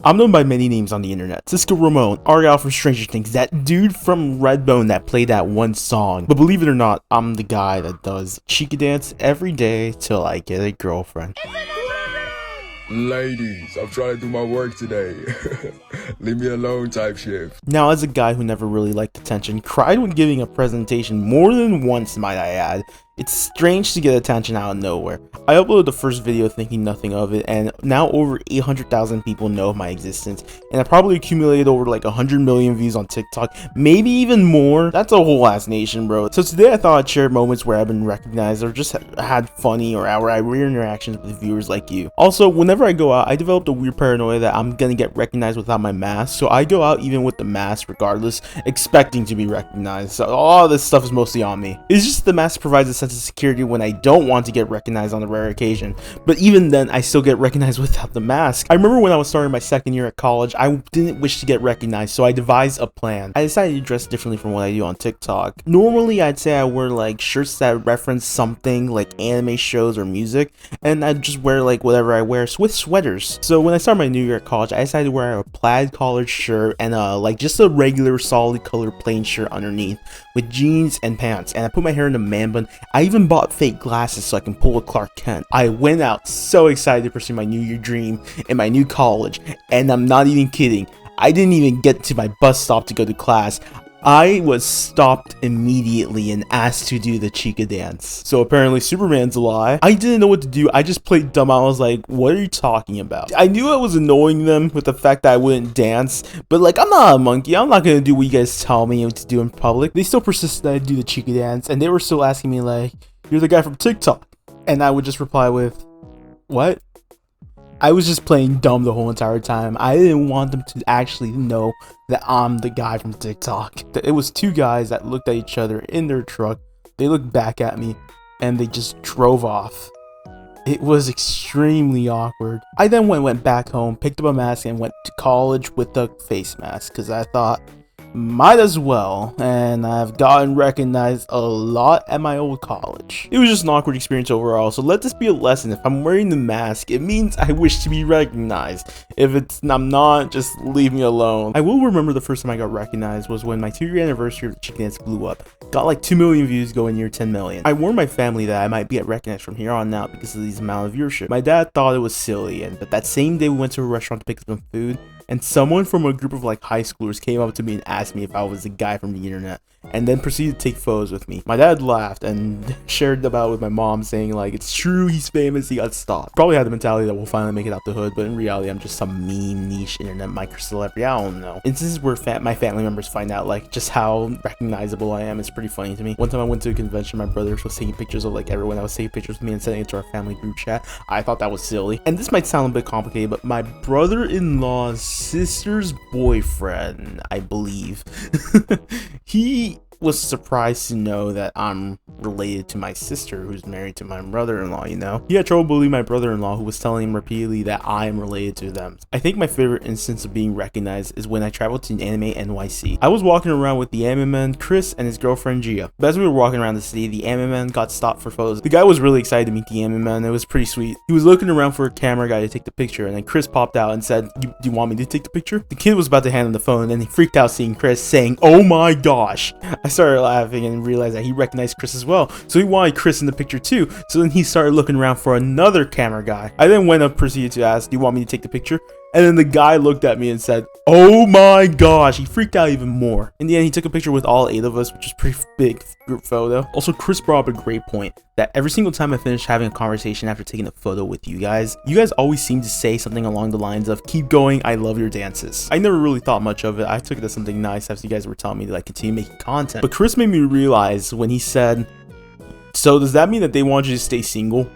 I'm known by many names on the internet. Cisco Ramon, Argyle from Stranger Things, that dude from Redbone that played that one song. But believe it or not, I'm the guy that does Chika dance every day till I get a girlfriend. Ladies, I'm trying to do my work today. Leave me alone type shit. Now, as a guy who never really liked attention, cried when giving a presentation more than once, might I add, it's strange to get attention out of nowhere. I uploaded the first video thinking nothing of it, and now over 800,000 people know of my existence, and I probably accumulated over like 100 million views on TikTok, maybe even more. That's a whole ass nation, bro. So today I thought I'd share moments where I've been recognized or just had funny or weird interactions with viewers like you. Also, whenever I go out, I developed a weird paranoia that I'm gonna get recognized without my mask, so I go out even with the mask regardless, expecting to be recognized. So all this stuff is mostly on me. It's just the mask provides a sense of security when I don't want to get recognized on a rare occasion, but even then I still get recognized without the mask. I remember when I was starting my second year at college, I didn't wish to get recognized, so I devised a plan. I decided to dress differently from what I do on TikTok. Normally I'd say I wear like shirts that reference something like anime shows or music, and I'd just wear like whatever I wear with sweaters. So when I started my new year at college, I decided to wear a plaid collared shirt and like just a regular solid color plain shirt underneath with jeans and pants, and I put my hair in a man bun. I even bought fake glasses so I can pull a Clark Kent. I went out so excited to pursue my New Year dream in my new college, and I'm not even kidding. I didn't even get to my bus stop to go to class. I was stopped immediately and asked to do the Chika dance. So apparently Superman's a lie. I didn't know what to do. I just played dumb. I was like, what are you talking about? I knew I was annoying them with the fact that I wouldn't dance, but like, I'm not a monkey. I'm not gonna do what you guys tell me to do in public. They still persisted that I do the Chika dance, and they were still asking me like, you're the guy from TikTok. And I would just reply with, what? I was just playing dumb the whole entire time. I didn't want them to actually know that I'm the guy from TikTok. It was two guys that looked at each other in their truck. They looked back at me and they just drove off. It was extremely awkward. I then went back home, picked up a mask, and went to college with a face mask because I thought, might as well, and I've gotten recognized a lot at my old college. It was just an awkward experience overall, so let this be a lesson. If I'm wearing the mask, it means I wish to be recognized. If I'm not, just leave me alone. I will remember the first time I got recognized was when my 2-year anniversary of the Chika dance blew up. Got like 2 million views, going near 10 million. I warned my family that I might get recognized from here on out because of these amount of viewership. My dad thought it was silly, but that same day we went to a restaurant to pick up some food, and someone from a group of like high schoolers came up to me and asked me if I was the guy from the internet, and then proceeded to take photos with me. My dad laughed and shared about it with my mom, saying like, it's true, he's famous, he got stopped. Probably had the mentality that we'll finally make it out the hood, but in reality I'm just some meme niche internet micro celebrity. I don't know. Instances where my family members find out like just how recognizable I am is pretty funny to me. One time I went to a convention, my brother was taking pictures of like everyone that was taking pictures with me and sending it to our family group chat. I thought that was silly, and this might sound a bit complicated, but my brother-in-law's sister's boyfriend, I believe, he was surprised to know that I'm related to my sister, who's married to my brother-in-law, you know? He had trouble believing my brother-in-law, who was telling him repeatedly that I am related to them. I think my favorite instance of being recognized is when I traveled to Anime NYC. I was walking around with the anime man, Chris, and his girlfriend, Gia. But as we were walking around the city, the anime man got stopped for photos. The guy was really excited to meet the anime man. It was pretty sweet. He was looking around for a camera guy to take the picture, and then Chris popped out and said, do you want me to take the picture? The kid was about to hand him the phone, and then he freaked out seeing Chris, saying, oh my gosh. I started laughing and realized that he recognized Chris as well, so he wanted Chris in the picture too. So then he started looking around for another camera guy. I then went up, proceeded to ask, do you want me to take the picture? And then the guy looked at me and said, oh my gosh. He freaked out even more. In the end, he took a picture with all 8 of us, which is pretty big group photo. Also, Chris brought up a great point, that every single time I finish having a conversation after taking a photo with you guys always seem to say something along the lines of, keep going, I love your dances. I never really thought much of it. I took it as something nice as you guys were telling me to like continue making content. But Chris made me realize when he said, so does that mean that they want you to stay single?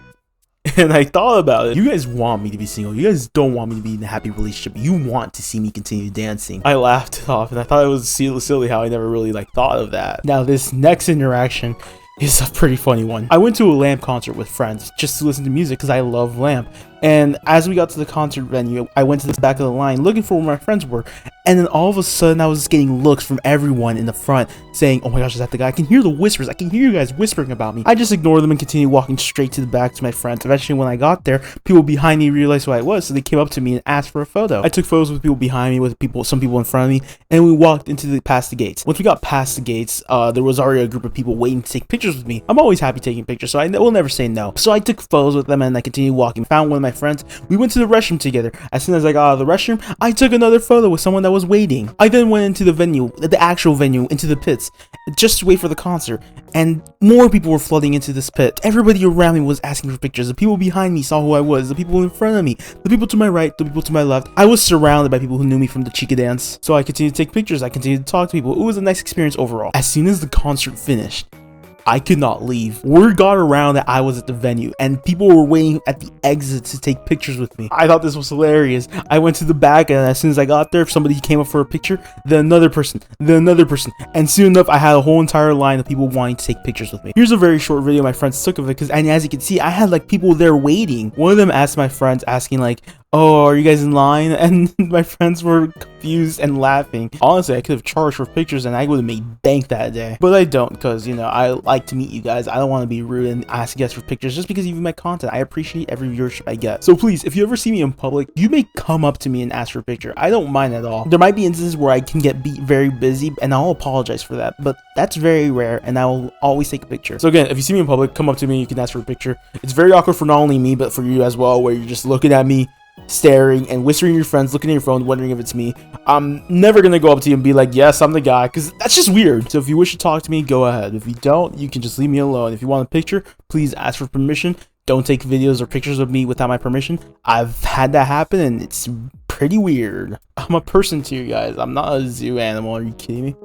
And I thought about it. You guys want me to be single. You guys don't want me to be in a happy relationship. You want to see me continue dancing. I laughed it off, and I thought it was silly how I never really like thought of that. Now this next interaction is a pretty funny one. I went to a Lamp concert with friends just to listen to music because I love Lamp. And as we got to the concert venue, I went to the back of the line looking for where my friends were. And then all of a sudden I was getting looks from everyone in the front saying, oh my gosh, is that the guy? I can hear the whispers. I can hear you guys whispering about me. I just ignored them and continued walking straight to the back to my friends. Eventually when I got there, people behind me realized who I was, so they came up to me and asked for a photo. I took photos with people behind me, with some people in front of me, and we walked past the gates. Once we got past the gates, there was already a group of people waiting to take pictures with me. I'm always happy taking pictures, so I will never say no. So I took photos with them and I continued walking. Found one of my friends. We went to the restroom together. As soon as I got out of the restroom, I took another photo with someone that was waiting. I then went into the venue, the actual venue, into the pits, just to wait for the concert. And more people were flooding into this pit. Everybody around me was asking for pictures. The people behind me saw who I was. The people in front of me. The people to my right. The people to my left. I was surrounded by people who knew me from the Chika dance. So I continued to take pictures. I continued to talk to people. It was a nice experience overall. As soon as the concert finished, I could not leave. Word got around that I was at the venue and people were waiting at the exit to take pictures with me. I thought this was hilarious. I went to the back and as soon as I got there, if somebody came up for a picture, then another person, and soon enough I had a whole entire line of people wanting to take pictures with me. Here's a very short video my friends took of it, and as you can see, I had like people there waiting. One of them asked my friends, asking like, oh, are you guys in line? And my friends were confused and laughing. Honestly, I could have charged for pictures and I would have made bank that day. But I don't, because, you know, I like to meet you guys. I don't want to be rude and ask you guys for pictures just because you view my content. I appreciate every viewership I get. So please, if you ever see me in public, you may come up to me and ask for a picture. I don't mind at all. There might be instances where I can get very busy and I'll apologize for that. But that's very rare and I will always take a picture. So again, if you see me in public, come up to me. You can ask for a picture. It's very awkward for not only me, but for you as well, where you're just looking at me, staring and whispering to your friends, looking at your phone, wondering if it's me. I'm never gonna go up to you and be like, yes, I'm the guy, because that's just weird. So if you wish to talk to me, go ahead. If you don't, you can just leave me alone. If you want a picture, please ask for permission. Don't take videos or pictures of me without my permission. I've had that happen and it's pretty weird. I'm a person too, guys. I'm not a zoo animal. Are you kidding me?